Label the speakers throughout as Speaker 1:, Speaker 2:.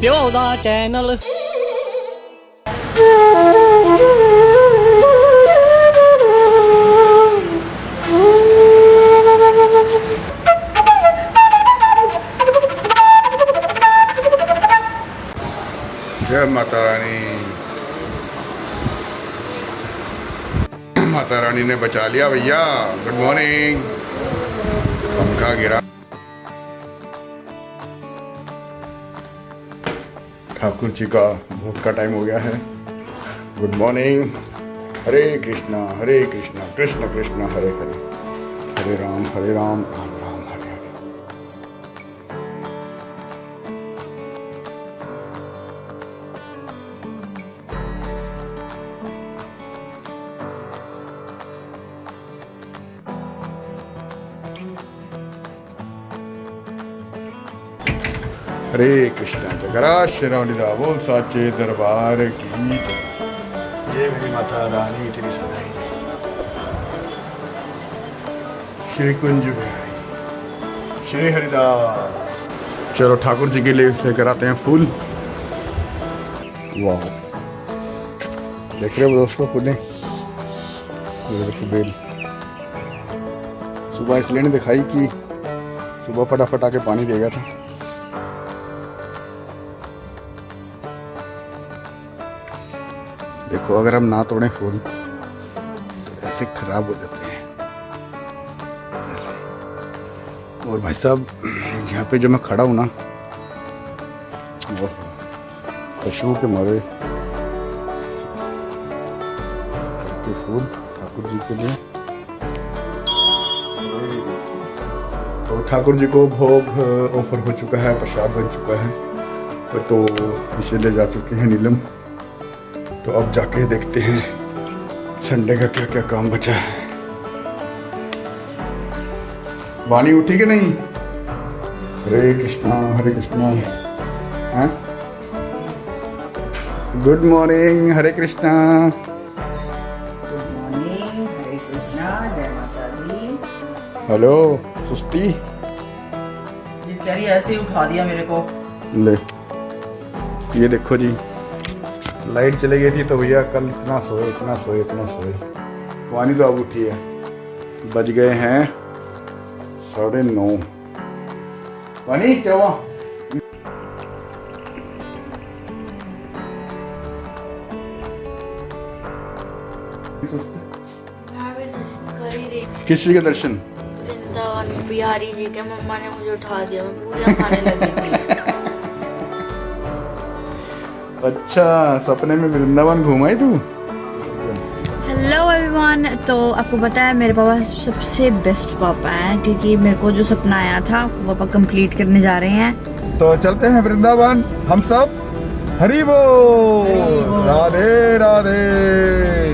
Speaker 1: ਪਿਓ ਦਾ ਚੈਨਲ।
Speaker 2: जय माता रानी। माता रानी ने बचा लिया भैया। Good morning. पंखा गिरा। ठाकुर जी का भोग का टाइम हो गया है। Good morning. हरे कृष्णा कृष्ण कृष्ण हरे हरे, हरे राम राम राम हरे हरे। हरे कृष्णा जगरा शिरोनिदा बोल साचे दरबार की जय। मेरी माता रानी तेरी सदाई। श्री कुंज बिहारी श्री हरिदास। चलो ठाकुर जी के लिए लेकर आते हैं फूल। वाह, देख रहे हो दोस्तों फूलें, ये देखो बेल। सुबह इसलिए नहीं दिखाई कि सुबह फटाफट आके पानी देगा था। देखो अगर हम ना तोड़ें फूल तो ऐसे खराब हो जाते हैं ऐसे। और भाई साहब यहाँ पे जो मैं खड़ा हूँ ना, वो खुशबू के मारे फूल ठाकुर जी के लिए। तो ठाकुर जी को भोग ऑफर हो चुका है, प्रसाद बन चुका है, तो इसे ले जा चुके हैं नीलम। तो अब जाके देखते हैं संडे का क्या क्या काम बचा है। वाणी उठी कि नहीं? हरे कृष्णा हैं? Good morning. Hare Krishna.
Speaker 3: Good morning. Hare Krishna. जय माता दी।
Speaker 2: हेलो सुस्ती।
Speaker 3: ये बेचारी ऐसे ही उठा दिया मेरे को।
Speaker 2: ले ये देखो जी, लाइट चली गई थी तो भैया कल इतना सोए। वानी तो अब उठी है। बज गए हैं 9:30। वानी क्या हुआ? किस चीज के दर्शन?
Speaker 4: वृंदावन बिहारी जी के। मम्मा ने मुझे उठा दिया, मैं पूजा खाने लगी थी।
Speaker 2: अच्छा, सपने में वृंदावन घुमाई तू?
Speaker 4: Hello everyone. तो आपको पता है मेरे पापा सबसे बेस्ट पापा हैं, क्योंकि मेरे को जो सपना आया था वो पापा कंप्लीट करने जा रहे हैं।
Speaker 2: तो चलते हैं वृंदावन हम सब। हरि बोल। राधे राधे।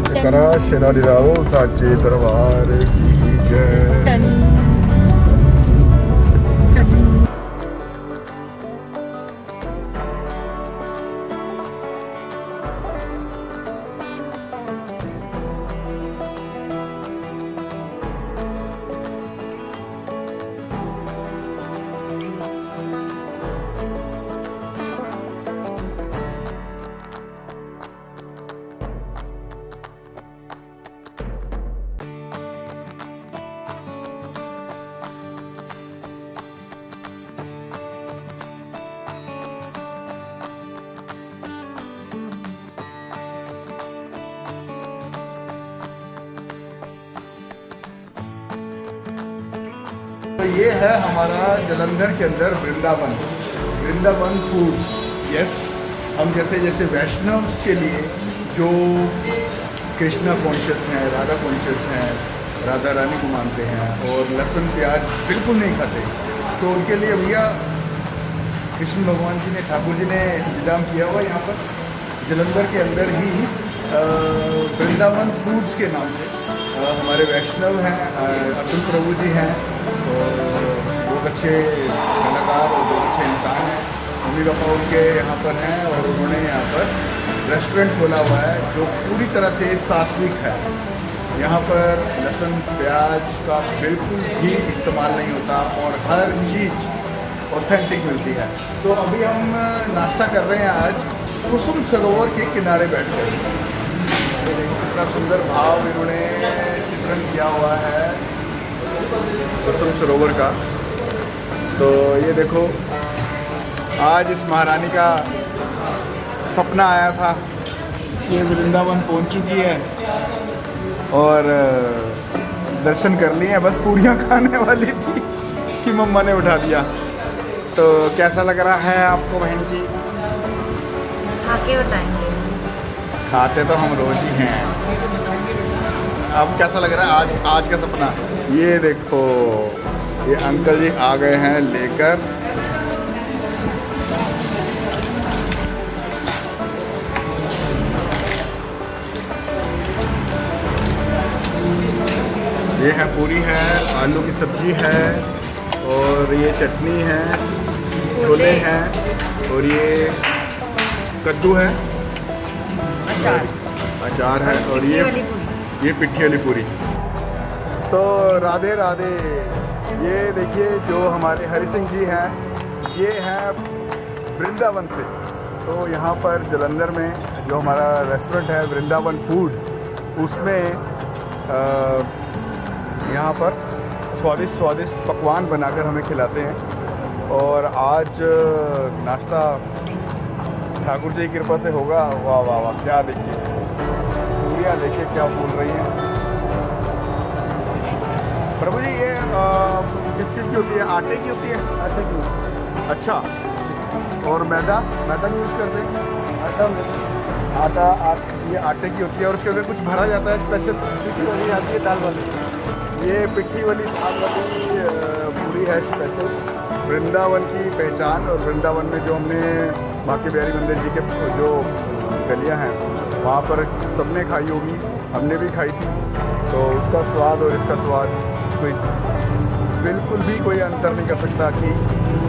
Speaker 2: जयकारा श्री राम साचे दरबार की जय। तो ये है हमारा जलंधर के अंदर वृंदावन फूड्स। यस, हम जैसे वैष्णव के लिए जो कृष्णा कॉन्शियस हैं, राधा कॉन्शियस हैं, राधा रानी को मानते हैं और लहसुन प्याज बिल्कुल नहीं खाते, तो उनके लिए भैया कृष्ण भगवान जी ने, ठाकुर जी ने इंतजाम किया हुआ यहाँ पर जलंधर के अंदर ही वृंदावन फूड्स के नाम से। हमारे वैष्णव हैं, अतुल प्रभु जी हैं, और बहुत अच्छे कलाकार और बहुत अच्छे इंसान हैं। मम्मी पापा उनके यहाँ पर हैं और उन्होंने यहाँ पर रेस्टोरेंट खोला हुआ है जो पूरी तरह से सात्विक है। यहाँ पर लहसुन प्याज का बिल्कुल भी इस्तेमाल नहीं होता और हर चीज़ ऑथेंटिक मिलती है। तो अभी हम नाश्ता कर रहे हैं आज कुसुम सरोवर के किनारे बैठकर। ये देखो कितना सुंदर भाव इन्होंने चित्रण किया हुआ है कुसुम सरोवर का। तो ये देखो आज इस महारानी का सपना आया था कि वृंदावन पहुंच चुकी है और दर्शन कर लिए हैं, बस पूरियां खाने वाली थी कि मम्मा ने उठा दिया। तो कैसा लग रहा है आपको बहन जी?
Speaker 4: खा के बताएंगे।
Speaker 2: खाते तो हम रोज ही हैं। अब कैसा लग रहा है आज का सपना? ये देखो ये अंकल जी आ गए हैं लेकर। ये है पूरी है, आलू की सब्जी है और ये चटनी है, छोले हैं और ये कद्दू है, अचार है और ये पिट्ठी वाली पूरी। तो राधे राधे। ये देखिए जो हमारे हरि सिंह जी हैं, ये हैं वृंदावन से। तो यहाँ पर जलंधर में जो हमारा रेस्टोरेंट है वृंदावन फूड, उसमें यहाँ पर स्वादिष्ट पकवान बनाकर हमें खिलाते हैं। और आज नाश्ता ठाकुर जी की कृपा से होगा। वाह वाह वाह, क्या देखिए पूरियाँ देखिए क्या बोल रही हैं। प्रभु जी ये किस चीज़ की होती है? आटे की होती है? आटे की। अच्छा, और मैदा नहीं यूज़ करते? आटा ये आटे की होती है और उसके अंदर कुछ भरा जाता है स्पेशल। पिट्ठी वाली आती है दाल वाली, ये पिट्ठी वाली दाल वाली पूरी है स्पेशल वृंदावन की पहचान। और वृंदावन में जो हमने बांके बिहारी मंदिर जी के जो गलियां हैं वहाँ पर सबने खाई होगी, हमने भी खाई थी। तो उसका स्वाद और इसका स्वाद कोई बिल्कुल भी कोई अंतर नहीं कर सकता कि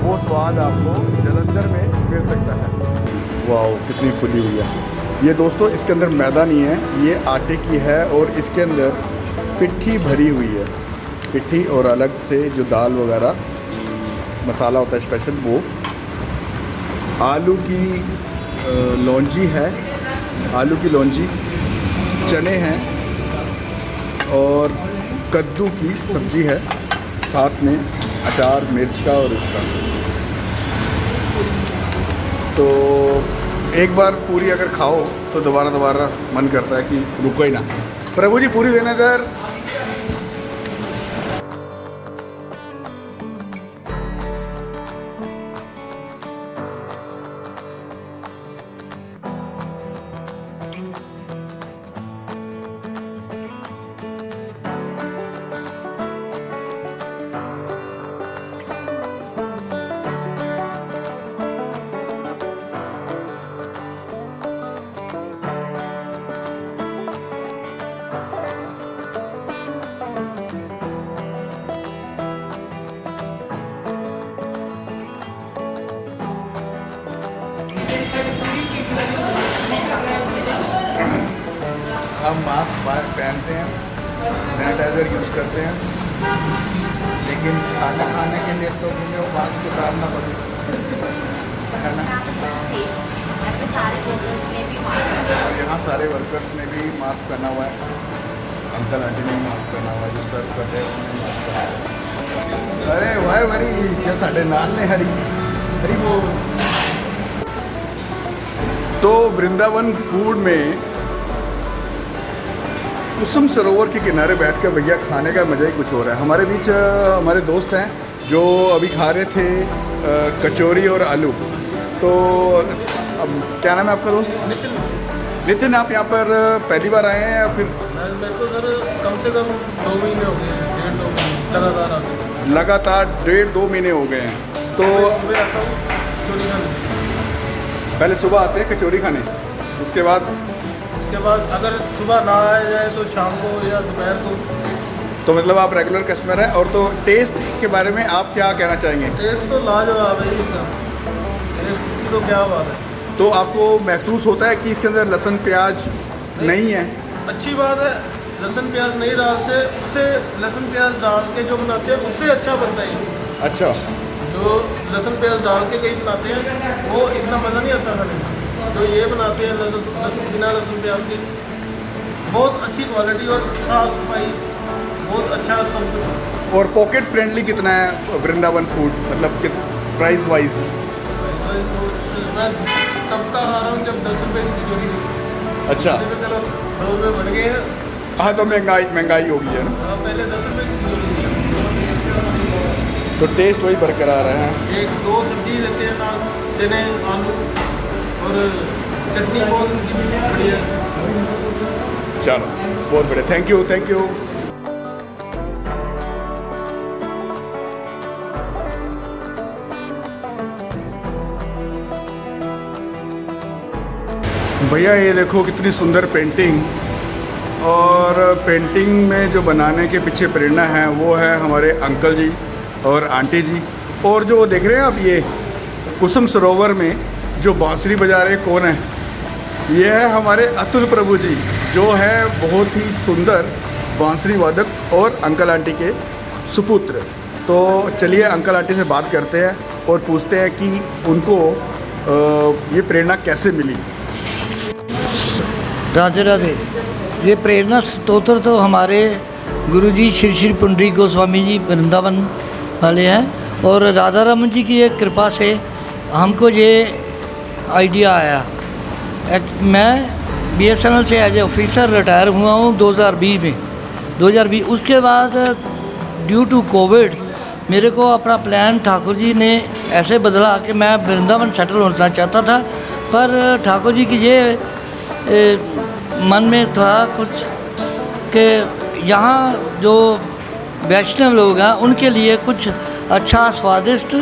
Speaker 2: वो स्वाद आपको जलंधर में मिल सकता है। वाह कितनी फुली हुई है ये दोस्तों। इसके अंदर मैदा नहीं है, ये आटे की है और इसके अंदर पिट्ठी भरी हुई है। पिट्ठी और अलग से जो दाल वगैरह मसाला होता है स्पेशल, वो आलू की लौंजी है, आलू की लौंजी, चने हैं और कद्दू की सब्जी है, साथ में अचार मिर्च का और इसका। तो एक बार पूरी अगर खाओ तो दोबारा मन करता है कि रुको ही ना। प्रभु जी पूरी देना इधर। हम मास्क पहनते हैं, सैनिटाइज़र यूज़ करते हैं, लेकिन खाना खाने के लिए तो मुझे वो मास्क उतारना पड़ेगा, है ना। और यहाँ सारे वर्कर्स ने भी मास्क पहना हुआ है, अंकल आंटी ने मास्क पहना हुआ है, जो सर्व करते हैं उन्होंने मास्क पहना हुआ है। अरे वाह हरी क्या साढ़े नाल ने हरी हरी वो। तो वृंदावन फूड में कुसुम सरोवर के किनारे बैठकर भैया खाने का मज़ा ही कुछ हो रहा है। हमारे बीच हमारे दोस्त हैं जो अभी खा रहे थे कचौरी और आलू। तो अब क्या नाम है आपका दोस्त? नितिन। आप यहाँ पर पहली बार आए हैं या फिर?
Speaker 5: मेरे को सर कम से कम 2 महीने हो गए हैं, 1.5 महीने
Speaker 2: लगातार 1.5-2 महीने हो गए हैं। तो
Speaker 5: सुबह आता हूँ कचौरी खाने।
Speaker 2: पहले सुबह आते हैं कचौरी खाने, उसके बाद
Speaker 5: अगर सुबह ना आया जाए तो शाम को या दोपहर को।
Speaker 2: तो मतलब आप रेगुलर कस्टमर हैं। और तो टेस्ट के बारे में आप क्या कहना चाहेंगे?
Speaker 5: टेस्ट तो लाजवाब है इसका, टेस्ट की तो क्या बात है।
Speaker 2: तो आपको महसूस होता है कि इसके अंदर लहसुन प्याज नहीं है?
Speaker 5: अच्छी बात है, लहसुन प्याज नहीं डालते, उससे लहसुन प्याज डाल के जो बनाते हैं उससे अच्छा बनता है।
Speaker 2: अच्छा,
Speaker 5: जो लहसुन प्याज डाल के कई बनाते हैं वो इतना मज़ा नहीं आता खाने में। जो ये बनाते हैं लहसुन बिना लहसुन प्याज के, बहुत अच्छी क्वालिटी और साफ़ सफाई, बहुत अच्छा सब कुछ।
Speaker 2: और पॉकेट फ्रेंडली कितना है वृंदावन फूड, मतलब प्राइस वाइज?
Speaker 5: मैं तब का खा रहा हूँ जब 10 रुपये की कचौरी थी।
Speaker 2: अच्छा,
Speaker 5: चलो 2 रुपये बढ़ गए हैं।
Speaker 2: हाँ तो महंगाई हो गई है ना,
Speaker 5: पहले 10 रुपये की कचौरी थी।
Speaker 2: तो टेस्ट वही बरकरार है।
Speaker 5: एक 2 सब्जी देते हैं नाल, चने आलू और चटनी बहुत बढ़िया।
Speaker 2: चलो बहुत बढ़िया, थैंक यू थैंक यू। भैया ये देखो कितनी सुंदर पेंटिंग, और पेंटिंग में जो बनाने के पीछे प्रेरणा है वो है हमारे अंकल जी और आंटी जी। और जो देख रहे हैं आप ये कुसुम सरोवर में जो बांसुरी बजा रहे कौन है? ये है हमारे अतुल प्रभु जी, जो है बहुत ही सुंदर बांसुरी वादक और अंकल आंटी के सुपुत्र। तो चलिए अंकल आंटी से बात करते हैं और पूछते हैं कि उनको ये प्रेरणा कैसे मिली।
Speaker 1: राधे राधे। ये प्रेरणा स्तोत्र तो हमारे गुरुजी श्री श्री पुंडरीक गोस्वामी जी वृंदावन वाले हैं, और राधा रमन जी की एक कृपा से हमको ये आइडिया आया। मैं BSNL से एज ए ऑफिसर रिटायर हुआ हूँ 2020 में। 2020 उसके बाद ड्यू टू कोविड मेरे को अपना प्लान ठाकुर जी ने ऐसे बदला कि मैं वृंदावन सेटल होना चाहता था, पर ठाकुर जी की ये मन में था कुछ कि यहाँ जो वैष्णव लोग हैं उनके लिए कुछ अच्छा स्वादिष्ट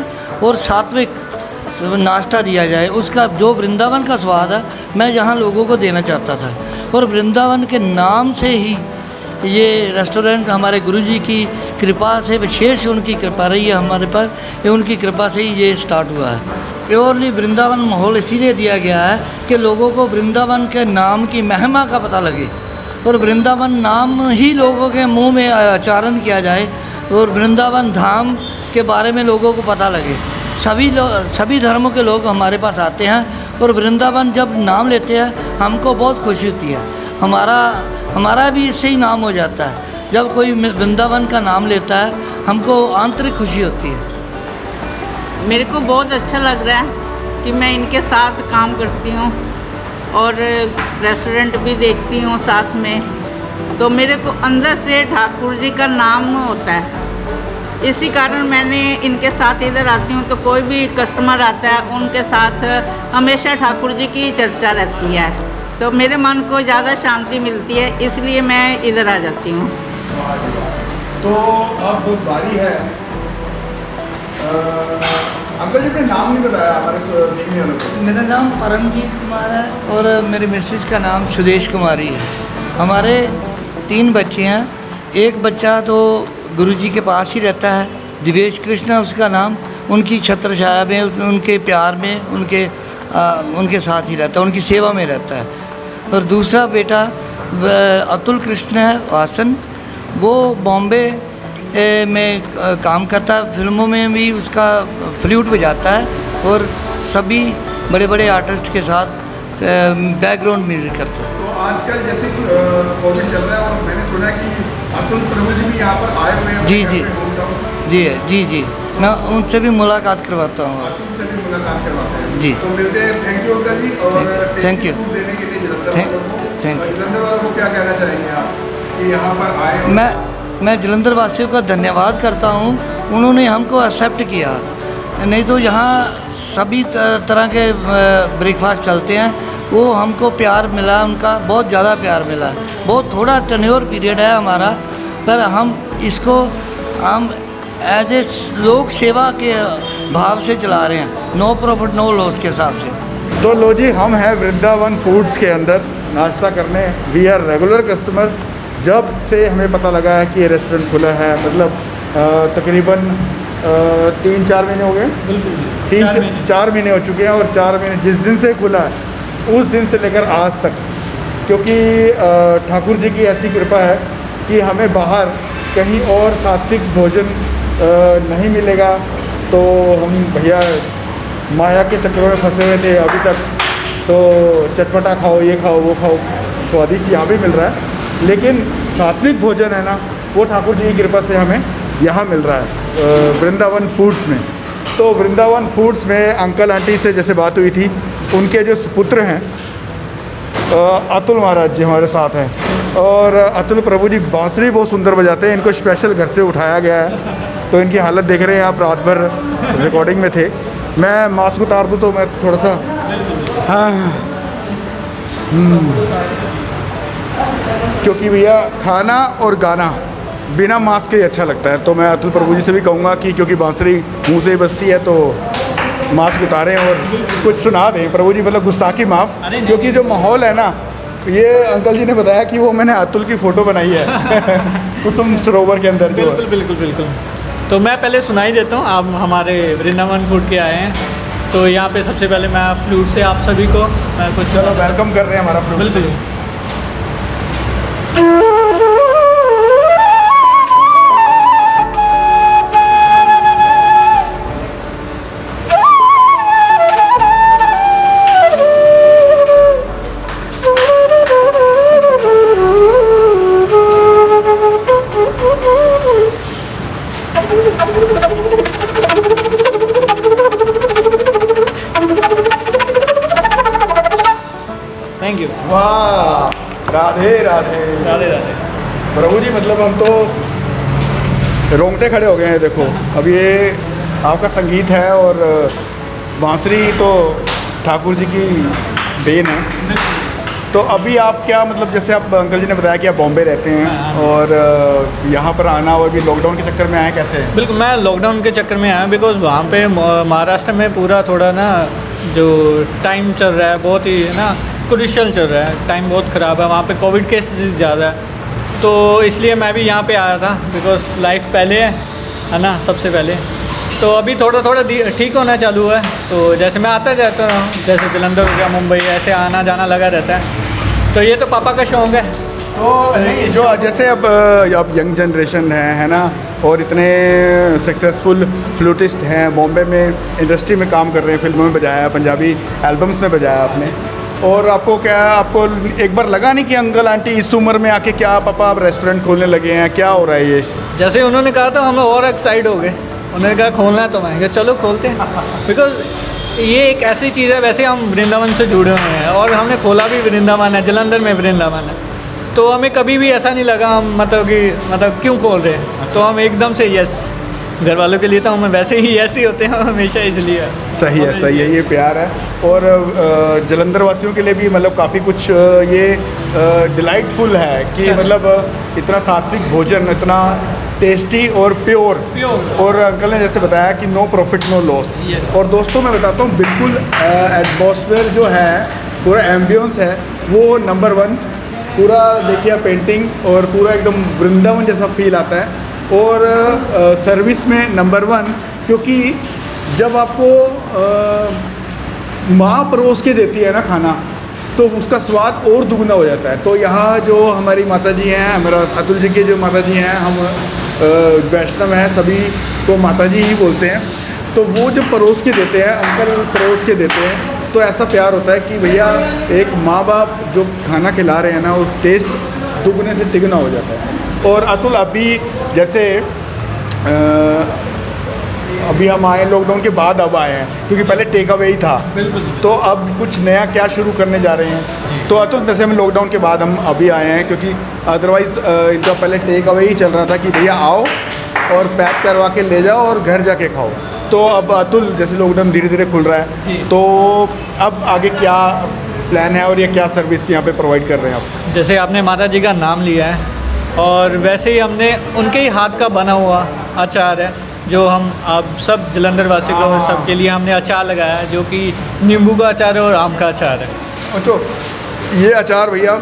Speaker 1: और सात्विक नाश्ता दिया जाए। उसका जो वृंदावन का स्वाद है मैं यहाँ लोगों को देना चाहता था, और वृंदावन के नाम से ही ये रेस्टोरेंट हमारे गुरुजी की कृपा से, विशेष उनकी कृपा रही है हमारे पर, ये उनकी कृपा से ही ये स्टार्ट हुआ है। प्योरली वृंदावन माहौल इसीलिए दिया गया है कि लोगों को वृंदावन के नाम की महिमा का पता लगे, और वृंदावन नाम ही लोगों के मुंह में उच्चारण किया जाए, और वृंदावन धाम के बारे में लोगों को पता लगे। सभी धर्मों के लोग हमारे पास आते हैं, और वृंदावन जब नाम लेते हैं हमको बहुत खुशी होती है। हमारा भी इससे ही नाम हो जाता है। जब कोई वृंदावन का नाम लेता है हमको आंतरिक खुशी होती है।
Speaker 6: मेरे को बहुत अच्छा लग रहा है कि मैं इनके साथ काम करती हूँ और रेस्टोरेंट भी देखती हूँ साथ में, तो मेरे को अंदर से ठाकुर जी का नाम होता है। इसी कारण मैंने इनके साथ इधर आती हूँ, तो कोई भी कस्टमर आता है उनके साथ हमेशा ठाकुर जी की चर्चा रहती है, तो मेरे मन को ज़्यादा शांति मिलती है, इसलिए मैं इधर आ जाती हूँ।
Speaker 2: तो अब बारी है, अंकल जी ने नाम नहीं बताया हमारे देखने वालों को।
Speaker 1: मेरा नाम परमजीत कुमार है और मेरी मिसेज का नाम सुदेश कुमारी है। हमारे 3 बच्चे हैं। एक बच्चा तो गुरुजी के पास ही रहता है, दिवेश कृष्णा उसका नाम, उनकी छत्र छाया में, उनके प्यार में, उनके साथ ही रहता है, उनकी सेवा में रहता है। और दूसरा बेटा अतुल कृष्ण है वासन, वो बॉम्बे में काम करता है, फिल्मों में भी उसका फ्लूट बजाता है, और सभी बड़े बड़े आर्टिस्ट के साथ बैकग्राउंड म्यूजिक करता है।
Speaker 2: तो आजकल जैसे कोविड चल रहा है और मैंने सुना कि अतुल प्रभु जी भी यहाँ पर आए हुए हैं। जी, मैं उनसे भी मुलाकात करवाता हूँ। अतुल से भी मुलाकात करवाते हैं
Speaker 1: जी।
Speaker 2: तो मिलते हैं। थैंक यू अंकल जी, और
Speaker 1: थैंक यू।
Speaker 2: देने के लिए जलंधर वालों को क्या कहना चाहेंगे आप कि यहाँ पर आए?
Speaker 1: मैं जलंधर वासियों का धन्यवाद करता हूँ, उन्होंने हमको एक्सेप्ट किया, नहीं तो यहाँ सभी तरह के ब्रेकफास्ट चलते हैं, वो हमको प्यार मिला, उनका बहुत ज़्यादा प्यार मिला। बहुत थोड़ा टेन्योर पीरियड है हमारा, पर हम इसको एज ए लोक सेवा के भाव से चला रहे हैं, नो प्रॉफिट नो लॉस के हिसाब से।
Speaker 2: तो लो जी, हम हैं वृंदावन फूड्स के अंदर नाश्ता करने। We are regular customer. जब से हमें पता लगा है कि ये रेस्टोरेंट खुला है, मतलब तकरीबन 3-4 महीने हो गए, 3-4 महीने हो चुके हैं, और 4 महीने जिस दिन से खुला है उस दिन से लेकर आज तक, क्योंकि ठाकुर जी की ऐसी कृपा है कि हमें बाहर कहीं और सात्विक भोजन नहीं मिलेगा, तो हम भैया माया के चक्करों में फंसे हुए थे अभी तक, तो चटपटा खाओ, ये खाओ, वो खाओ, स्वादिष्ट यहाँ भी मिल रहा है। लेकिन सात्विक भोजन है ना, वो ठाकुर जी की कृपा से हमें यहाँ मिल रहा है वृंदावन फूड्स में। तो वृंदावन फूड्स में अंकल आंटी से जैसे बात हुई थी, उनके जो पुत्र हैं अतुल महाराज जी हमारे साथ हैं, और अतुल प्रभु जी बांसुरी बहुत सुंदर बजाते हैं। इनको स्पेशल घर से उठाया गया है, तो इनकी हालत देख रहे हैं आप, रात भर रिकॉर्डिंग में थे। मैं मास्क उतार दूँ तो मैं थोड़ा सा हाँ क्योंकि भैया खाना और गाना बिना मास्क के ही अच्छा लगता है। तो मैं अतुल प्रभु जी से भी कहूँगा कि क्योंकि बांसुरी मुंह से ही बजती है तो मास्क उतारें और कुछ सुना दें प्रभु जी, मतलब गुस्ताखी माफ़। क्योंकि जो माहौल है ना, ये अंकल जी ने बताया कि वो मैंने अतुल की फ़ोटो बनाई है कुसुम सरोवर के अंदर जो
Speaker 7: बिल्कुल बिल्कुल बिल्कुल। तो मैं पहले सुनाई देता हूँ, आप हमारे वृंदावन फूड के आए हैं, तो यहाँ पे सबसे पहले मैं फ्लूट से आप सभी को कुछ
Speaker 2: चलो वेलकम कर रहे हैं हमारा फ्लूट।
Speaker 7: बिल्कुल। Thank you.
Speaker 2: वाह, राधे राधे
Speaker 7: राधे राधे।
Speaker 2: प्रभु जी, मतलब हम तो रोंगटे खड़े हो गए हैं। देखो अब ये आपका संगीत है और बांसुरी तो ठाकुर जी की देन है। तो अभी आप क्या, मतलब जैसे आप अंकल जी ने बताया कि आप बॉम्बे रहते हैं और यहाँ पर आना, और भी लॉकडाउन के चक्कर में आए कैसे?
Speaker 7: बिल्कुल, मैं लॉकडाउन के चक्कर में आया, बिकॉज वहाँ पे महाराष्ट्र में पूरा थोड़ा ना जो टाइम चल रहा है बहुत ही ना क्रूशियल चल रहा है, टाइम बहुत ख़राब है वहाँ पे, कोविड केसेस ज़्यादा है। तो इसलिए मैं भी यहाँ पे आया था, बिकॉज लाइफ पहले है ना, सबसे पहले। तो अभी थोड़ा थोड़ा ठीक होना चालू है, तो जैसे मैं आता जाता हूँ, जैसे जलंधर हो गया, मुंबई, ऐसे आना जाना लगा रहता है। तो ये तो पापा का शौक़ है।
Speaker 2: तो नहीं, जो जैसे अब यंग जनरेशन है ना, और इतने सक्सेसफुल फ्लूटिस्ट हैं, बॉम्बे में इंडस्ट्री में काम कर रहे हैं, फिल्मों में बजाया, पंजाबी एल्बम्स में बजाया आपने, और आपको क्या, आपको एक बार लगा नहीं कि अंकल आंटी इस उम्र में आके क्या पापा आप रेस्टोरेंट खोलने लगे हैं, क्या हो रहा है ये?
Speaker 7: जैसे उन्होंने कहा था हम और एक्साइट हो गए, उन्होंने कहा खोलना है, तो मैं कहा चलो खोलते हैं, बिकॉज ये एक ऐसी चीज़ है, वैसे हम वृंदावन से जुड़े हुए हैं और हमने खोला भी वृंदावन है, जलंधर में वृंदावन है। तो हमें कभी भी ऐसा नहीं लगा हम मतलब क्यों खोल रहे हैं, तो हम एकदम से यस, घर वालों के लिए तो हम वैसे ही ऐसे होते हैं हमेशा, इसलिए
Speaker 2: सही है, सही है, ये प्यार है। और जलंधर वासियों के लिए भी मतलब काफ़ी कुछ ये डिलाइटफुल है कि मतलब इतना सात्विक भोजन, इतना टेस्टी और प्योर। और अंकल ने जैसे बताया कि नो प्रॉफिट नो लॉस। और दोस्तों मैं बताता हूँ, बिल्कुल एटमॉस्फेयर जो है, पूरा एम्बियंस है वो नंबर 1, पूरा देखिए पेंटिंग, और पूरा एकदम वृंदावन जैसा फील आता है। और सर्विस में नंबर 1, क्योंकि जब आपको माँ परोस के देती है ना खाना, तो उसका स्वाद और दुगना हो जाता है। तो यहाँ जो हमारी माता जी हैं, हमारा अतुल जी के जो माता जी हैं, हम वैष्णव हैं, सभी को माता जी ही बोलते हैं। तो वो जब परोस के देते हैं, अंकल परोस के देते हैं, तो ऐसा प्यार होता है कि भैया एक माँ बाप जो खाना खिला रहे हैं ना, वो टेस्ट दुगने से तिगुना हो जाता है। और अतुल, अभी जैसे अभी हम आए लॉकडाउन के बाद, अब आए हैं क्योंकि पहले टेक अवे ही था, तो अब कुछ नया क्या शुरू करने जा रहे हैं? तो अतुल, जैसे हम लॉकडाउन के बाद हम अभी आए हैं, क्योंकि अदरवाइज़ इनका पहले टेक अवे ही चल रहा था कि भैया आओ और पैक करवा के ले जाओ और घर जाके खाओ। तो अब अतुल, जैसे लॉकडाउन धीरे धीरे खुल रहा है, तो अब आगे क्या प्लान है और ये क्या सर्विस यहाँ पे प्रोवाइड कर रहे हैं आप?
Speaker 7: जैसे आपने माता जी का नाम लिया है, और वैसे ही हमने उनके ही हाथ का बना हुआ अचार है, जो हम आप सब जलंधर वासी को सबके लिए हमने अचार लगाया है, जो कि नींबू का अचार है और आम का अचार है।
Speaker 2: अच्छा, ये अचार भैया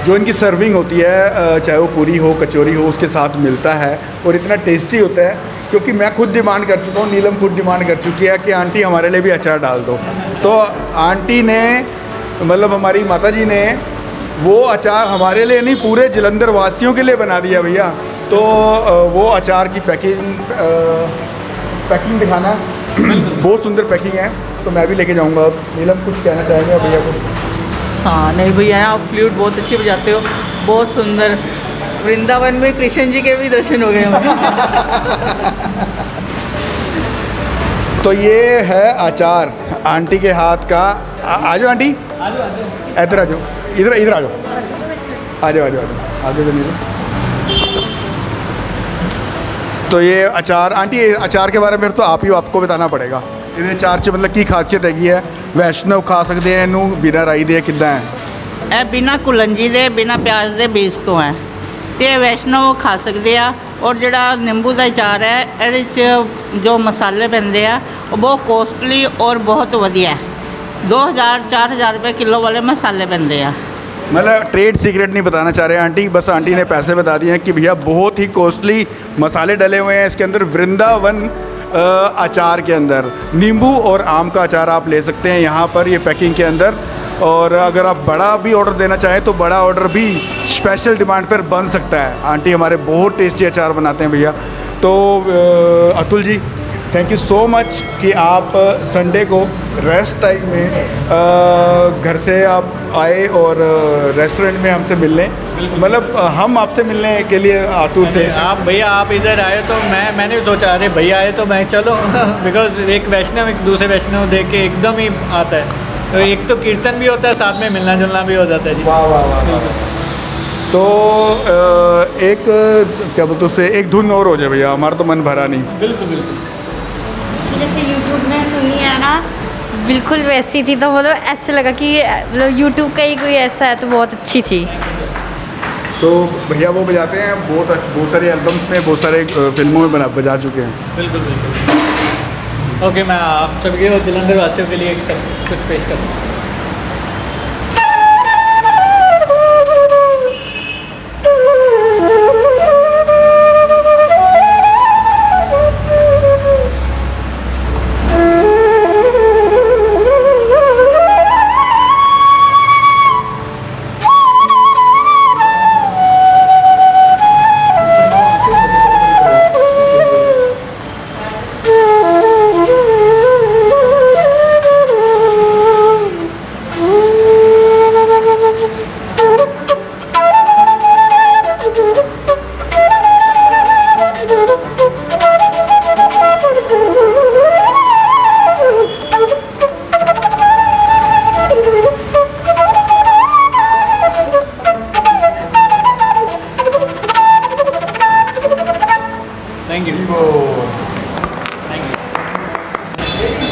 Speaker 2: जो इनकी सर्विंग होती है, चाहे वो पूरी हो, कचौरी हो, उसके साथ मिलता है और इतना टेस्टी होता है, क्योंकि मैं खुद डिमांड कर चुका हूँ, नीलम खुद डिमांड कर चुकी है कि आंटी हमारे लिए भी अचार डाल दो। तो आंटी ने, मतलब हमारी माता जी ने, वो अचार हमारे लिए नहीं, पूरे जलंधर वासियों के लिए बना दिया भैया। तो वो अचार की पैकिंग पैकिंग दिखाना। बहुत सुंदर पैकिंग है, तो मैं भी लेके जाऊँगा। अब नीलम कुछ कहना चाहेंगे भैया को?
Speaker 6: हाँ नहीं भैया, आप फ्लूट बहुत अच्छी बजाते हो, बहुत सुंदर। वृंदावन में कृष्ण जी के भी दर्शन हो गए मुझे।
Speaker 2: तो ये है अचार आंटी के हाथ का। आ जाओ आंटी, इधर आ जाओ, इधर आ जाओ, आ जाओ आ जाओ आ जाओ नीलम। तो ये अचार आंटी, अचार के बारे में तो आपको बताना पड़ेगा। ये अचार च मतलब की खासियत हैगी है? वैष्णव खा सकते हैं इनू बिना राई दे, किद्दां है?
Speaker 6: ਇਹ ਬਿਨਾ ਕੁਲੰਜੀ ਦੇ ਬਿਨਾ ਪਿਆਜ਼ ਦੇ ਬੀਜ ਤੋਂ ਹੈ ਤੇ ਇਹ ਵੈਸ਼ਨੋ ਖਾ ਸਕਦੇ ਆ। ਔਰ ਜਿਹੜਾ ਨਿੰਬੂ ਦਾ ਅਚਾਰ ਹੈ, ਇਹਦੇ 'ਚ ਜੋ ਮਸਾਲੇ ਪੈਂਦੇ ਆ ਉਹ ਬਹੁਤ ਕੋਸਟਲੀ ਔਰ ਬਹੁਤ ਵਧੀਆ। 2000-4000 रुपये किलो वाले मसाले बनते हैं।
Speaker 2: मतलब ट्रेड सीक्रेट नहीं बताना चाह रहे आंटी, बस आंटी ने पैसे बता दिए हैं कि भैया बहुत ही कॉस्टली मसाले डले हुए हैं इसके अंदर। वृंदावन अचार के अंदर नींबू और आम का अचार आप ले सकते हैं यहाँ पर, ये पैकिंग के अंदर। और अगर आप बड़ा भी ऑर्डर देना चाहें तो बड़ा ऑर्डर भी स्पेशल डिमांड पर बन सकता है। आंटी हमारे बहुत टेस्टी अचार बनाते हैं भैया। तो Atul ji, thank you so much कि आप संडे को रेस्ट टाइम में घर से आप आए और रेस्टोरेंट में हमसे मिलने, मतलब हम आपसे मिलने के लिए आतुर थे।
Speaker 7: आप भैया आप इधर आए तो मैंने सोचा अरे भैया आए तो मैं चलो बिकॉज एक वैष्णव एक दूसरे वैष्णव देख के एकदम ही आता है। तो एक तो कीर्तन भी होता है, साथ में मिलना जुलना भी हो जाता है जी।
Speaker 2: वाह वाह वाह वाह। तो एक क्या बोलते उससे एक धुन और हो जाए भैया, हमारा तो मन भरा नहीं।
Speaker 7: बिल्कुल बिल्कुल।
Speaker 4: जैसे यूट्यूब में सुनी है ना, बिल्कुल वैसी थी। तो मतलब ऐसे लगा कि मतलब यूट्यूब का ही कोई ऐसा है, तो बहुत अच्छी थी।
Speaker 2: तो भैया वो बजाते हैं, बहुत सारे एल्बम्स में, बहुत सारे फिल्मों में बजा चुके हैं।
Speaker 7: बिल्कुल बिल्कुल। ओके, मैं आप सबके और जलंधर वासियों के लिए एक सब कुछ पेश करूँगा।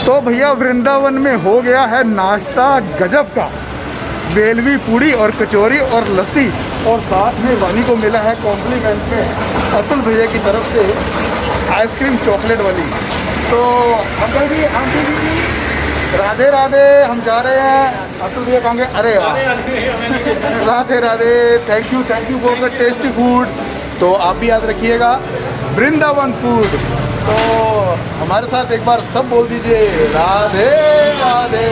Speaker 2: तो भैया वृंदावन में हो गया है नाश्ता गजब का। बेलवी पूड़ी और कचौरी और लस्सी, और साथ में वानी को मिला है कॉम्प्लीमेंट में अतुल भैया की तरफ से आइसक्रीम चॉकलेट वाली। तो अंकल जी, आंटी जी, राधे राधे। हम जा रहे हैं, अतुल भैया कहेंगे अरे Radhe Radhe. Thank you for the tasty food. तो आप भी याद रखिएगा वृंदावन फूड। तो हमारे साथ एक बार सब बोल दीजिए राधे राधे।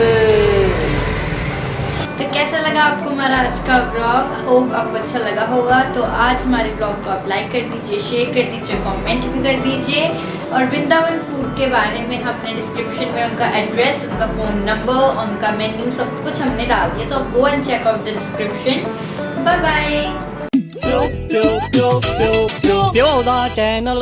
Speaker 4: तो कैसा लगा आपको हमारा आज का व्लॉग? होप आपको अच्छा लगा होगा। तो आज हमारे ब्लॉग को आप लाइक कर दीजिए, शेयर कर दीजिए, कमेंट भी कर दीजिए। और वृंदावन फूड के बारे में हमने डिस्क्रिप्शन में उनका एड्रेस, उनका फ़ोन नंबर, उनका मेन्यू सब कुछ हमने डाल दिया। तो go and check out the description. Bye bye.
Speaker 8: Pio da channel